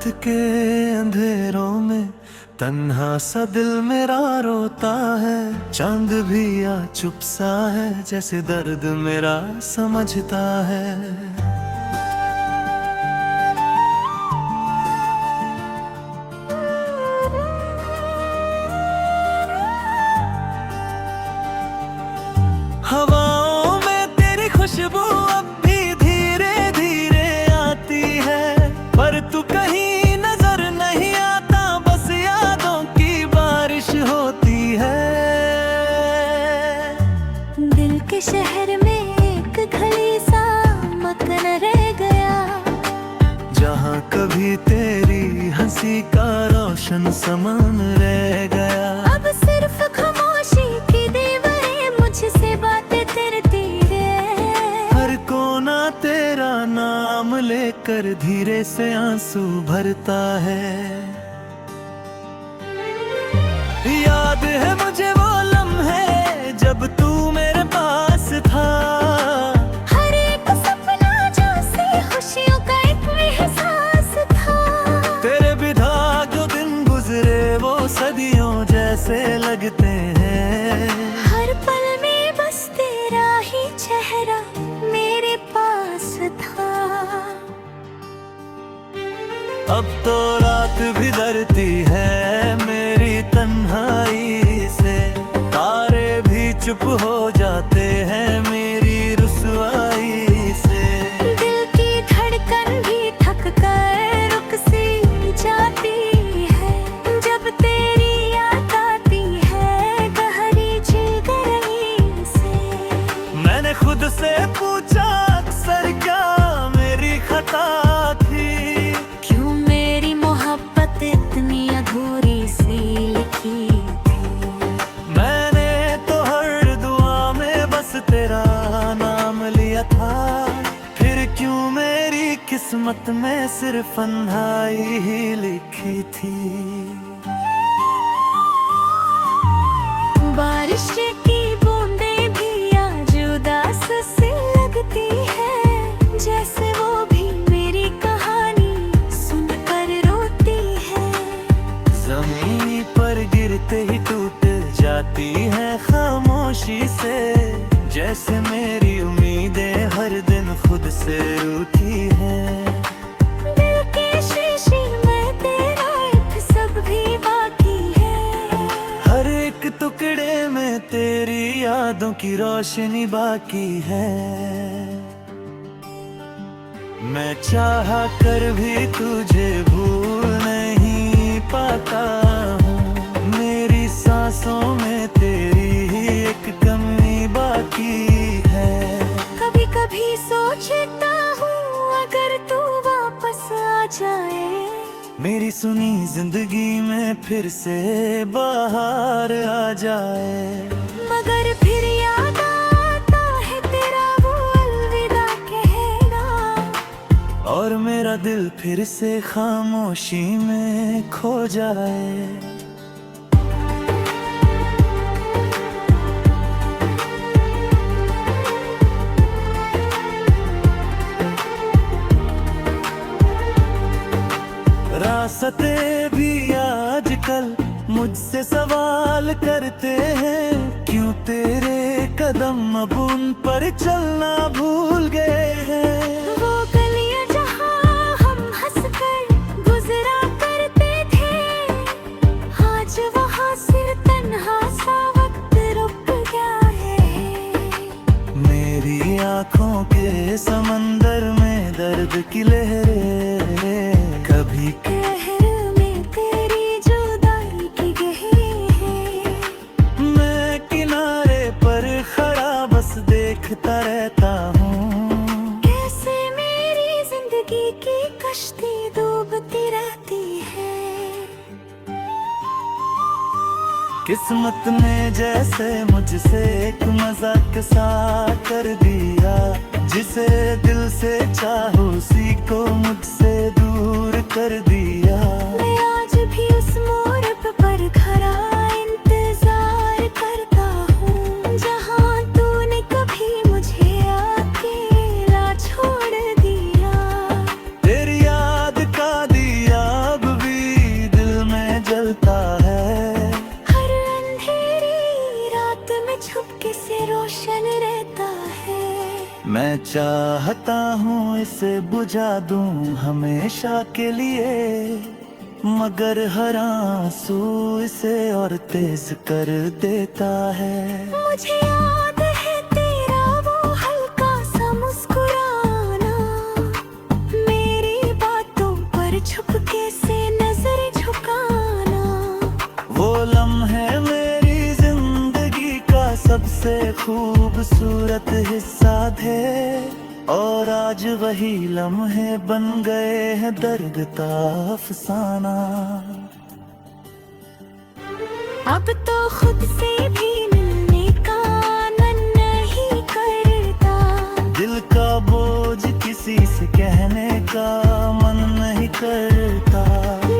रात के अंधेरों में तन्हा सा दिल मेरा रोता है। चांद भी आ चुप सा है, जैसे दर्द मेरा समझता है। हवाओं में तेरी खुशबू अब भी धीरे धीरे आती है, पर तू कहीं नजर नहीं आता, बस यादों की बारिश होती है। दिल के शहर में एक खली सा मकान रह गया, जहाँ कभी तेरी हंसी का रोशन समान रह गया। अब सिर्फ खामोशी की दीवारें मुझसे बातें करती है। हर कोना तेरा नाम लेकर धीरे से आंसू भरता है। याद है मुझे वो लम्हे जब तू मेरे पास था, हर एक सपना जो सी खुशियों का एक एहसास था। तेरे बिना जो दिन गुजरे वो सदियों जैसे लगते हैं। हर पल में बस तेरा ही चेहरा मेरे पास था। अब तो रात भी डरती है मेरी तन्हाई से, तारे भी चुप हो जाते हैं मेरी रुसवाई से। दिल की धड़कन भी थक कर रुक सी जाती है, जब तेरी याद आती है गहरी जिगरई से। मैंने खुद से पूछा अक्सर क्या मेरी खता थी, क्यों मेरी मोहब्बत इतनी अधूरी सी लिखी थी। मैंने तो हर दुआ में बस तेरा नाम लिया था, फिर क्यों मेरी किस्मत में सिर्फ अंधाई ही लिखी थी। बारिश की बूंदें भी आज उदास सी लगती है, जैसे वो भी मेरी कहानी सुनकर रोती है। जमीन पर गिरते ही टूट जाती है खामोशी से, जैसे मेरी उम्मीदें हर दिन खुद से रूठी हैं। दिल के शीशे में तेरा एक सब भी बाकी है, हर एक टुकड़े में तेरी यादों की रोशनी बाकी है। मैं चाह कर भी तुझे भूल नहीं पाता हूँ, मेरी सांसों में तेरी ही एक कमी बाकी है। कभी कभी सोचता हूँ अगर तू वापस आ जाए, मेरी सुनी जिंदगी में फिर से बाहर आ जाए। मगर फिर याद आता है तेरा वो अलविदा कहना, और मेरा दिल फिर से खामोशी में खो जाए। रास्ते भी आजकल मुझसे सवाल करते हैं, क्यों तेरे कदम अब उन पर चलना भूल गए हैं। वो गलियां जहाँ हम हंसकर गुजरा करते थे, आज वहाँ सिर तन्हा सा वक्त रुक गया है। मेरी आँखों के समंदर में दर्द की लहरें कभी कहर में तेरी जुदाई की गहरी है। मैं किनारे पर खड़ा बस देखता रहता हूँ, कैसे मेरी जिंदगी की कश्ती डूबती रहती है। किस्मत ने जैसे मुझसे एक मजाक सा कर दिया, जिसे दिल से चाहो उसी को मुझसे दूर कर दिया। मैं आज भी उस मोड़ पर खड़ा इंतजार करता हूँ, जहाँ तूने कभी मुझे अकेला छोड़ दिया। तेरी याद का दिया मैं चाहता हूँ इसे बुझा दूँ हमेशा के लिए, मगर हर आंसू इसे और तेज कर देता है। मुझे याद है तेरा वो हल्का सा मुस्कुराना, मेरी बातों पर चुपके से नजर झुकाना। वो लम्हे मेरी जिंदगी का सबसे खूबसूरत हिस्सा थे, और आज वही लम्हे बन गए हैं दर्द का अफसाना। अब तो खुद से भी मिलने का मन नहीं करता, दिल का बोझ किसी से कहने का मन नहीं करता।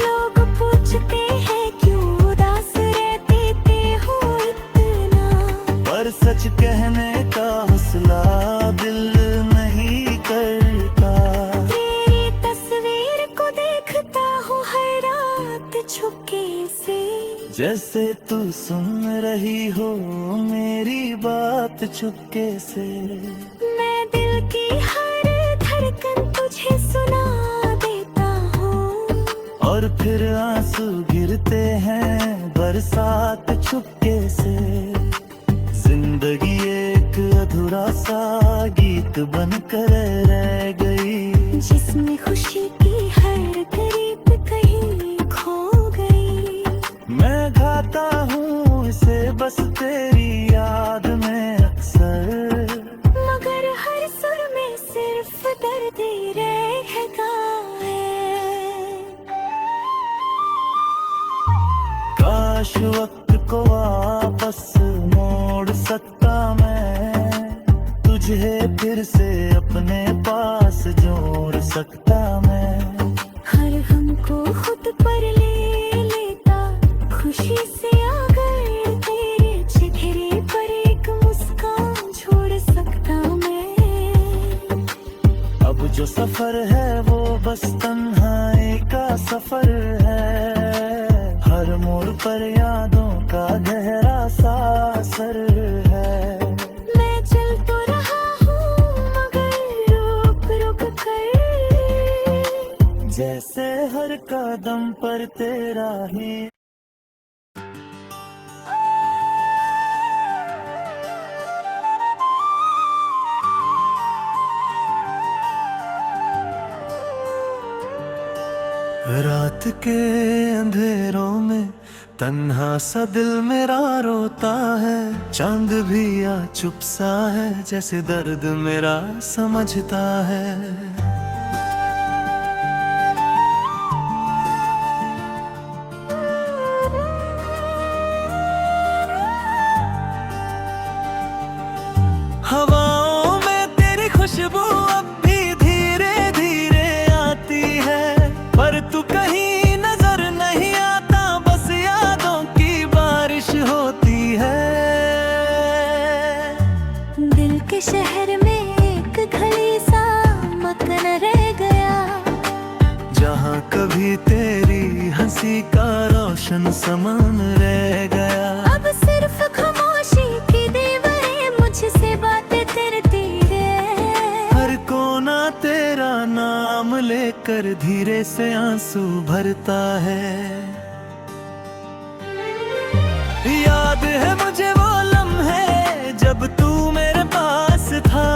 लोग पूछते हैं क्यों उदास रहते थे हो इतना, पर सच कहने का हौसला दिल नहीं करता। तेरी तस्वीर को देखता हूँ हर रात छुपके से, जैसे तू सुन रही हो मेरी बात चुपके से। मैं दिल की हर धड़कन तुझे सुना देता हूँ, और फिर आंसू गिरते हैं बरसात चुपके से। जिंदगी एक अधूरा सा गीत बनकर रह गई, जिसमें खुशी की हर करीब कहीं खो गई। मैं गाता हूँ इसे बस तेरी याद में अक्सर, मगर हर सुर में सिर्फ दर्द ही रहेगा है। काश वक्त को वापस मोड़ सकता मैं, तुझे फिर से अपने पास जोड़ सकता मैं। हर हमको खुद पर ले लेता, खुशी से अगर तेरे चेहरे पर एक मुस्कान छोड़ सकता मैं। अब जो सफर है वो बस तन्हाई का सफर है, हर मोड़ पर यादों का गहरा सा असर है। मैं चल तो रहा हूँ मगर रुक रुक कर, जैसे हर कदम पर तेरा ही रात के अंधेरों में तन्हा सा दिल मेरा रोता है, चांद भी या चुप सा है जैसे दर्द मेरा समझता है। हवाओं में तेरी खुशबू अब भी धीरे धीरे आती है, पर तू कहीं नजर नहीं आता, बस यादों की बारिश होती है। दिल के शहर में एक गली सा मकान रह गया, जहाँ कभी तेरी हंसी का रोशन समान रह गया। अब सिर्फ खामोशी की दीवारें मुझसे बातें करती है। हर कोना तेरा नाम लेकर धीरे से आंसू भरता है। याद है मुझे वो लम्हे जब तू मेरे पास था,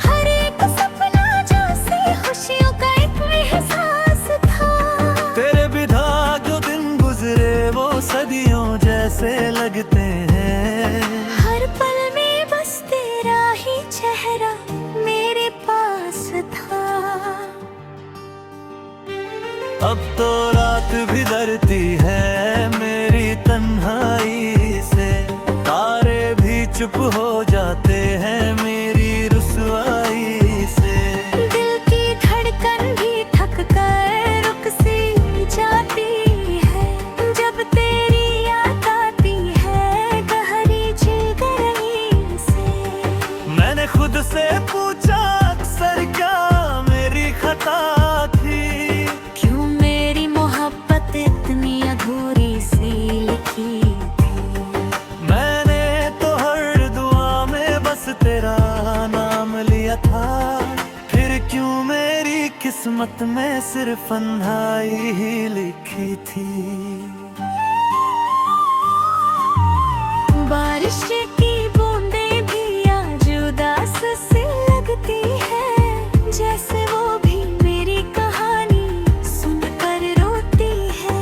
हर एक सपना जैसे खुशियों का एक एहसास था। तेरे बिना जो दिन गुजरे वो सदियों जैसे लगते हैं। हर पल में बस तेरा ही चेहरा मेरे पास था। अब तो रात भी डरती है मेरी तन्हाई से, तारे भी चुप हो जाते हैं मेरी रुसवाई से। दिल की धड़कन भी थक कर रुक सी जाती है, जब तेरी याद आती है गहरी जिगरई से। मैंने खुद से पूछा अक्सर क्या मेरी खता थी, क्यों मेरी मोहब्बत इतनी अधूरी सी लिखी थी। मैंने तो हर दुआ किस्मत में सिर्फ अंधाई ही लिखी थी। बारिश की बूंदें भी आज उदास सी लगती है, जैसे वो भी मेरी कहानी सुनकर रोती है।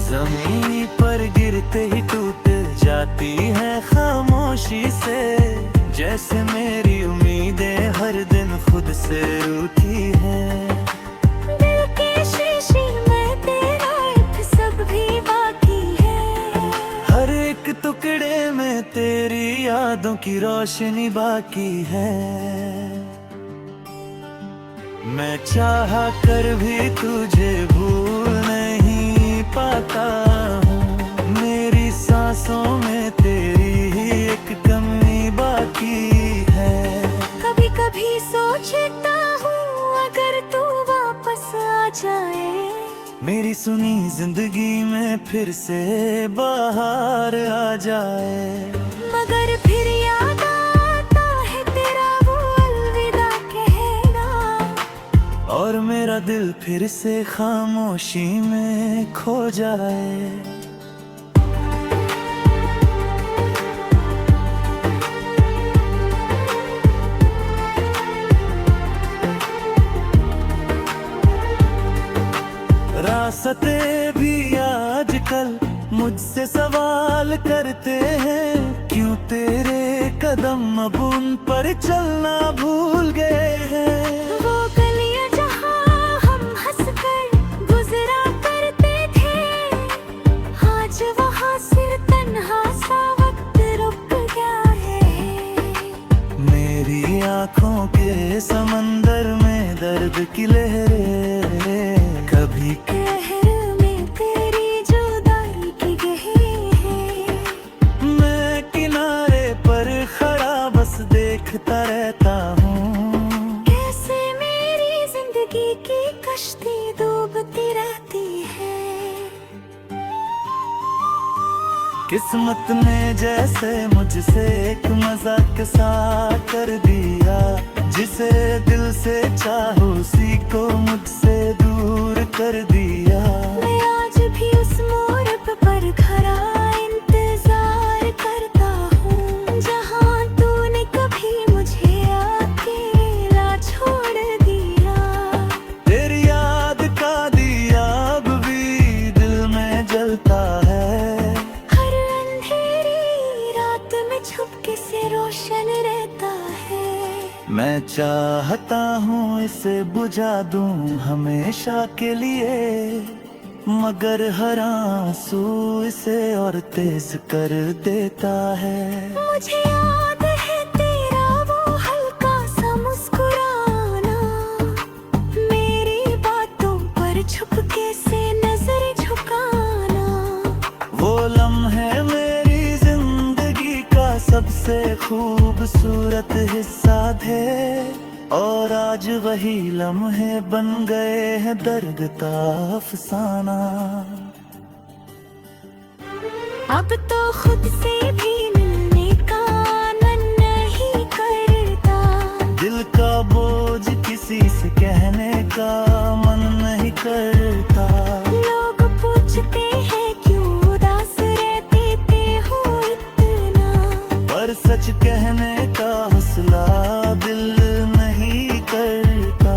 जमीन पर गिरते ही टूट जाती है खामोशी से, जैसे मेरी उम्मीदें हर दिन खुद से रूठी है। दिल के शीशे में तेरा एक सब भी बाकी है, हर एक टुकड़े में तेरी यादों की रोशनी बाकी है। मैं चाहा कर भी तुझे भूल नहीं पाता हूँ, मेरी सांसों में तेरी ही एक कमी बाकी है। कभी कभी सोचता हूँ अगर तू वापस आ जाए, मेरी सुनी जिंदगी में फिर से बाहर आ जाए। मगर फिर याद आता है तेरा वो अलविदा कहना, और मेरा दिल फिर से खामोशी में खो जाए। रास्ते भी आजकल मुझसे सवाल करते हैं, क्यों तेरे कदम अब उन पर चलना भूल गए हैं। वो गलियां जहाँ हम हंसकर गुजरा करते थे, आज वहाँ सिर तन्हा सा वक्त रुक गया है। मेरी आँखों के समंदर में दर्द की लहरें कभी कहर में तेरी जुदाई की गहरी है। मैं किनारे पर खड़ा बस देखता रहता हूँ, कैसे मेरी जिंदगी की कश्ती डूबती रहती है। किस्मत ने जैसे मुझसे एक मजाक सा कर दिया, जिसे दिल से चाहो उसी को मुझसे दूर कर दिया। मैं आज भी उस मोड़ पर खड़ा इंतजार करता हूँ, जहाँ तूने कभी मुझे अकेला छोड़ दिया। तेरी याद का दिया अब भी दिल में जलता है, हर अंधेरी रात में छुपके से रोशन रहता है। मैं चाहता हूँ इसे बुझा दूँ हमेशा के लिए, मगर हर आंसू इसे और तेज कर देता है। मुझे याद है तेरा वो हल्का सा मुस्कुराना, मेरी बातों पर छुपके से नजर झुकाना। वो लम्हे मेरी जिंदगी का सबसे खूबसूरत हिस्सा थे, और आज वही लम्हे बन गए हैं दर्द का अफसाना। अब तो खुद से भी मिलने का मन नहीं करता, दिल का बोझ किसी से कहने का मन नहीं करता। लोग पूछते हैं क्यों उदास रहते थे हो इतना, पर सच कहने का हौसला दिल नहीं करता।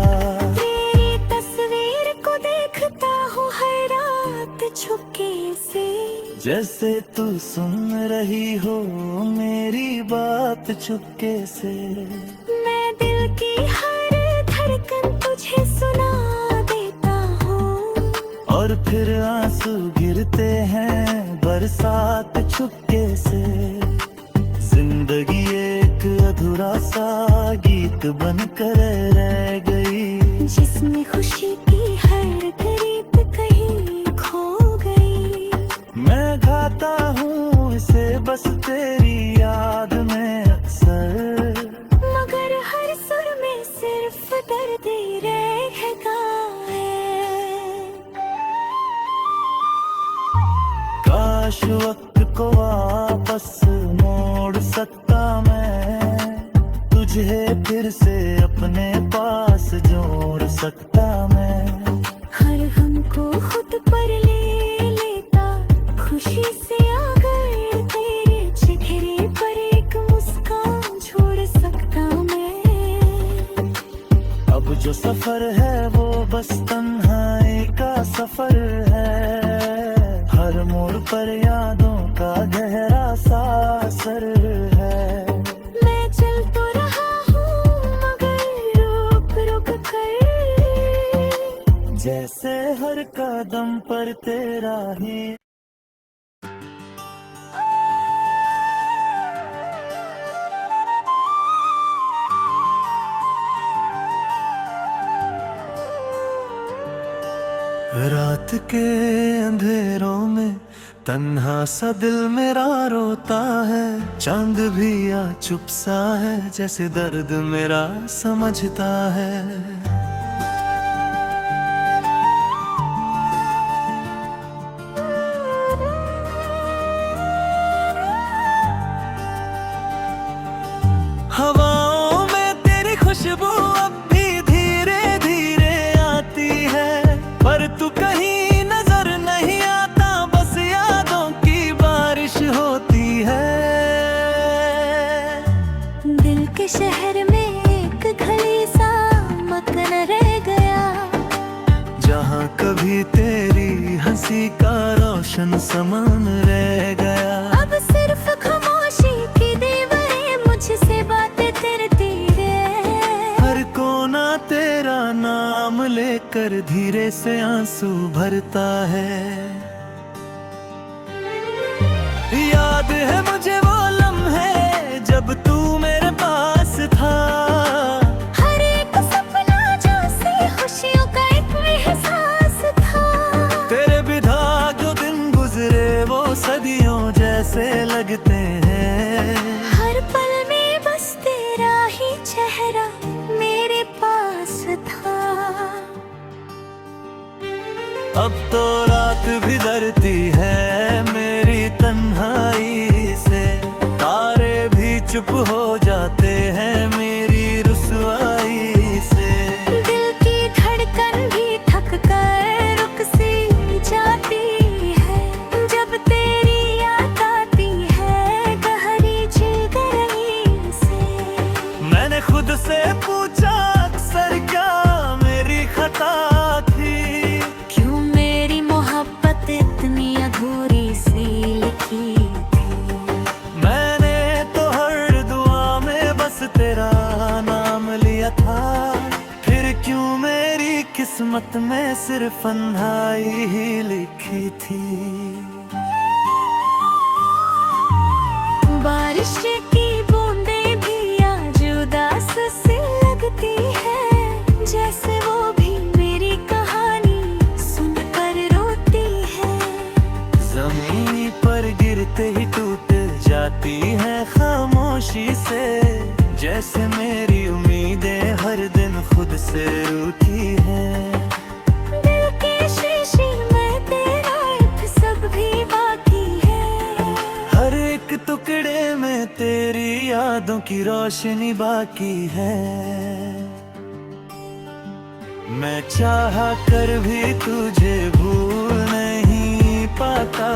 तेरी तस्वीर को देखता हूँ हर रात छुपके से, जैसे तू सुन रही हो मेरी बात चुपके से। मैं दिल की हर धड़कन तुझे सुना देता हूँ, और फिर आंसू गिरते हैं बरसात चुपके से। जिंदगी एक अधूरा सा गीत बनकर रह गई, जिसमें खुशी की हर गरीब कहीं खो गई। मैं गाता हूँ इसे बस तेरी याद में अक्सर, मगर हर सुर में सिर्फ दर्द ही रहेगा है। काश वक्त को वापस मोड़ सकता मैं, तुझे फिर से अपने पास जोड़ सकता मैं। हर मोड़ पर यादों का गहरा सा असर है। मैं चल तो रहा हूँ मगर रुक रुक कर, जैसे हर कदम पर तेरा ही रात के अंधेरों में तन्हा सा दिल मेरा रोता है। चांद भी आ चुप सा है, जैसे दर्द मेरा समझता है। हवाओं में तेरी खुशबू अब भी धीरे धीरे आती है, पर तू कहीं नजर नहीं आता, बस यादों की बारिश होती है। दिल के शहर में एक गली सा मकान रह गया, जहाँ कभी तेरी हंसी का रोशन समान रह गया। अब सिर्फ खामोशी की दीवारें मुझसे बातें करती है। हर कोना तेरा नाम लेकर धीरे से आंसू भरता है। याद है मुझे वो लम्हे जब तू मेरे पास था, हर एक सपना जैसे खुशियों का एक एहसास था। तेरे बिना जो दिन गुजरे वो सदियों जैसे लगते हैं। हर पल में बस तेरा ही चेहरा मेरे पास था। अब तो रात भी डरती है मेरी तन्हाई से, तारे भी चुप हो जाते हैं मेरी रुसवाई से। दिल की धड़कन भी थक कर रुक सी जाती है, जब तेरी याद आती है गहरी जिगरई से। मैंने खुद से पूछा अक्सर क्या मेरी खता थी, क्यों मेरी मोहब्बत इतनी अधूरी सी लिखी थी। मैंने तो हर दुआ में बस तेरा नाम लिया था, फिर क्यों मेरी किस्मत में सिर्फ अन्हाई ही लिखी थी। बारिश की बूंदें भी आज उदास सी लगती है, जैसे वो भी मेरी कहानी सुनकर रोती है। जमीन पर गिरते ही टूट जाती है खामोशी से, जैसे मेरी उम्मीदें हर दिन खुद से रूठी हैं। दिल के शीशे में तेरा एक सब भी बाकी है, हर एक टुकड़े में तेरी यादों की रोशनी बाकी है। मैं चाह कर भी तुझे भूल नहीं पाता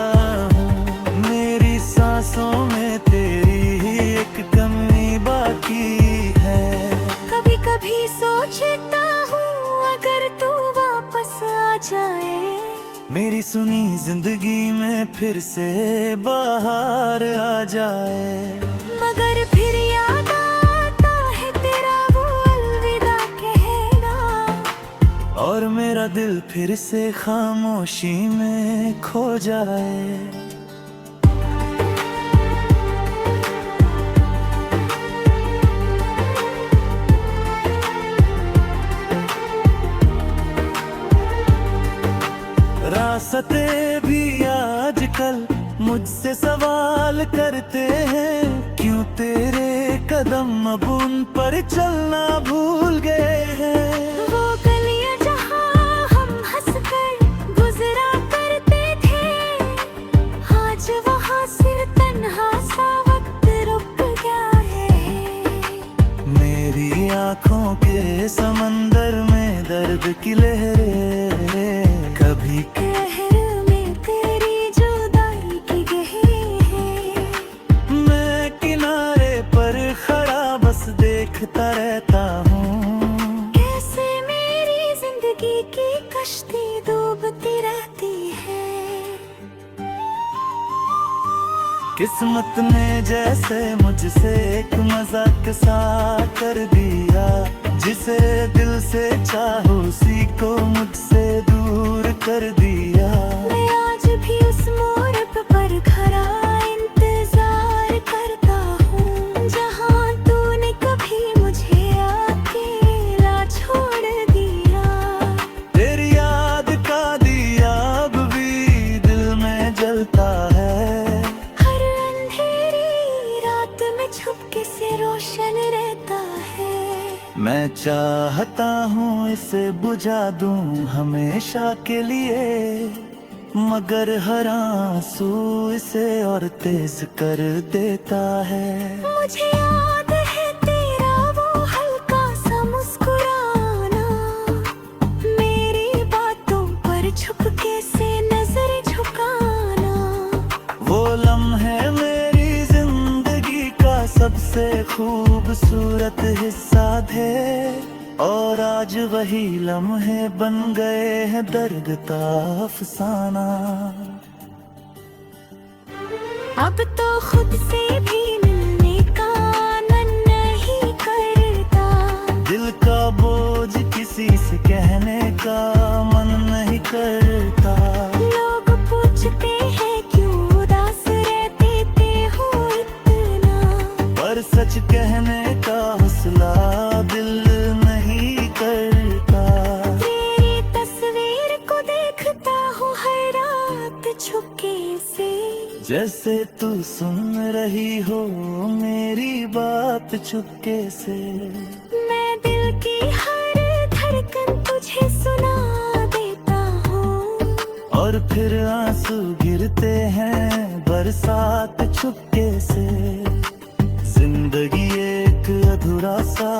हूँ, मेरी सांसों में तेरी ही एक कमी बाकी है। कभी कभी सोचता हूँ अगर तू वापस आ जाए, मेरी सुनी जिंदगी में फिर से बाहर आ जाए। मगर फिर याद आता है तेरा वो अलविदा कहना, और मेरा दिल फिर से खामोशी में खो जाए। रास्ते भी आजकल मुझसे सवाल करते हैं, क्यों तेरे कदम अब उन पर चलना भूल गए हैं। वो गलियां जहाँ हम हंसकर गुजरा करते थे, आज वहाँ सिर तन्हा सा वक्त रुक गया है। मेरी आँखों के समंदर में दर्द की लहरें कभी कहर में तेरी जुदाई की गहरी है। मैं किनारे पर खड़ा बस देखता रहता हूँ, कैसे मेरी जिंदगी की कश्ती डूबती रहती है। किस्मत ने जैसे मुझसे एक मजाक सा कर दिया, जिसे दिल से चाहो उसी को मुझसे दूर कर दिया। मैं आज भी उस मोड़ पर खड़ा इंतजार करता हूँ, जहाँ तूने कभी मुझे अकेला छोड़ दिया। तेरी याद का दिया अब भी दिल में जलता है, हर अंधेरी रात में छुपके से रोशन रहता है। मैं चाहता हूँ इसे बुझा दूँ हमेशा के लिए, मगर हर आंसू इसे और तेज कर देता है। मुझे याद है तेरा वो हल्का सा मुस्कुराना, मेरी बातों पर छुपके से नजर झुकाना। वो लम्हे मेरी जिंदगी का सबसे खूबसूरत हिस्सा थे, और आज वही लम्हे बन गए हैं दर्द का अफसाना। अब तो खुद से भी मिलने का मन नहीं करता, दिल का बोझ किसी से कहने का मन नहीं करता। लोग पूछते हैं क्यों उदास रहते थे हो इतना, पर सच कहने का हौसला दिल नहीं करता। तेरी तस्वीर को देखता हूँ हर रात छुपके से, जैसे तू सुन रही हो मेरी बात चुपके से। मैं दिल की हर धड़कन तुझे सुना देता हूँ, और फिर आंसू गिरते हैं बरसात चुपके से। जिंदगी एक अधूरा सा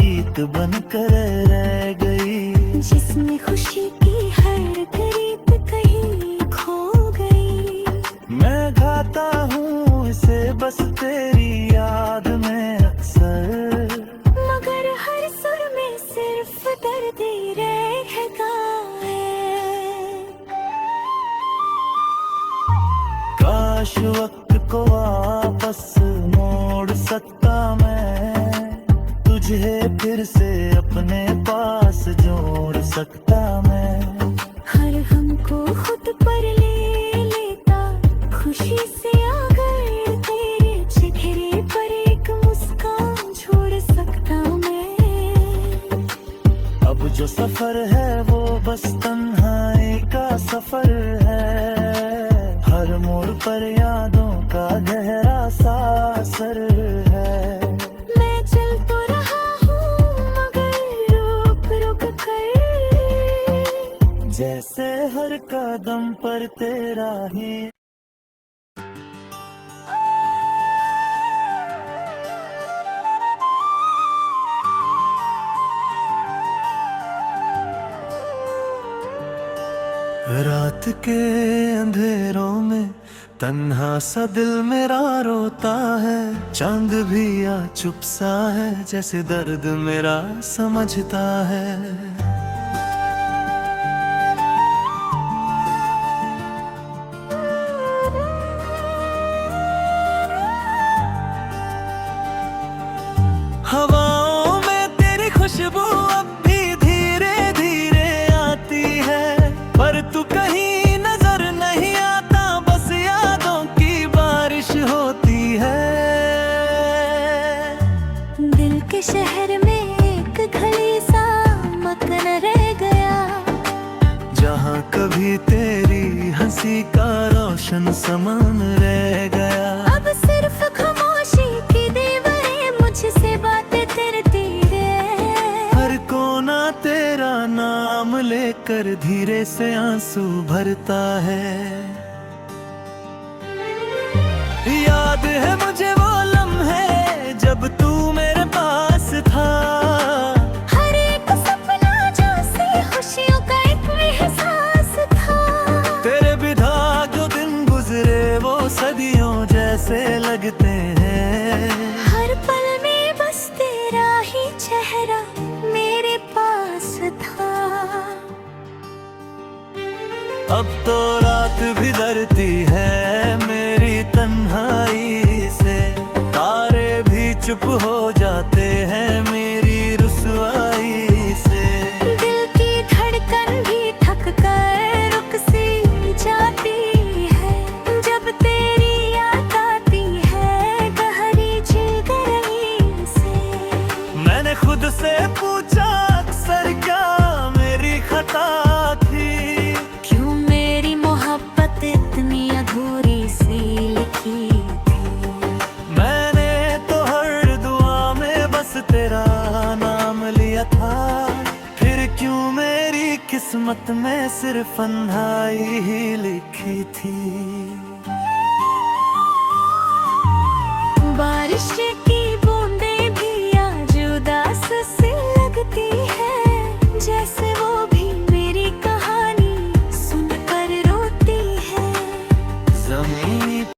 गीत बनकर रह गई, जिसमें खुशी की हर गरीब कहीं खो गई। मैं गाता हूँ इसे बस तेरी याद में अक्सर, मगर हर सुर में सिर्फ दर्द ही रहेगा है। काश वक्त को वापस मोड़ सकता मैं, तुझे फिर से अपने पास जोड़ सकता मैं। हर हमको खुद पर ले लेता, खुशी से अगर तेरे चेहरे पर एक मुस्कान छोड़ सकता मैं। अब जो सफर है वो बस तन्हाई का सफर है, हर मोड़ पर यादों का गहरा सा असर है। मैं चल तो रहा हूँ मगर रुक रुक कर, जैसे हर कदम पर तेरा ही रात के अंधेरों में तन्हा सा दिल मेरा रोता है, चांद भी या चुप सा है जैसे दर्द मेरा समझता है। हवाओं में तेरी खुशबू अब भी धीरे धीरे आती है, पर तू कहीं नजर नहीं आता, बस यादों की बारिश होती है। दिल के शहर में एक गली सा मकान रह गया, जहाँ कभी तेरी हंसी का रोशन समान रह गया। अब सिर्फ खामोशी की दीवारें मुझसे बातें करती है। हर कोना तेरा नाम लेकर धीरे से आंसू भरता है। याद है मुझे वो लम्हे जब तू मेरे पास था, हर एक सपना जैसे खुशियों का एक एहसास था। तेरे बिना जो दिन गुजरे वो सदियों जैसे लगते हैं। हर पल में बस तेरा ही चेहरा मेरे पास था। अब तो रात भी डरती है मेरी तन्हाई चुप हो जाते हैं मेरी रुसवाई से। दिल की धड़कन भी थक कर रुक सी जाती है, जब तेरी याद आती है गहरी जिगरई से। मैंने खुद से पूछा अक्सर क्या मेरी खता थी, क्यों मेरी मोहब्बत इतनी अधूरी सी लिखी थी। मैंने तो हर दुआ में बस तेरा नाम लिया था, फिर क्यों मेरी किस्मत में सिर्फ अंधाई ही लिखी थी।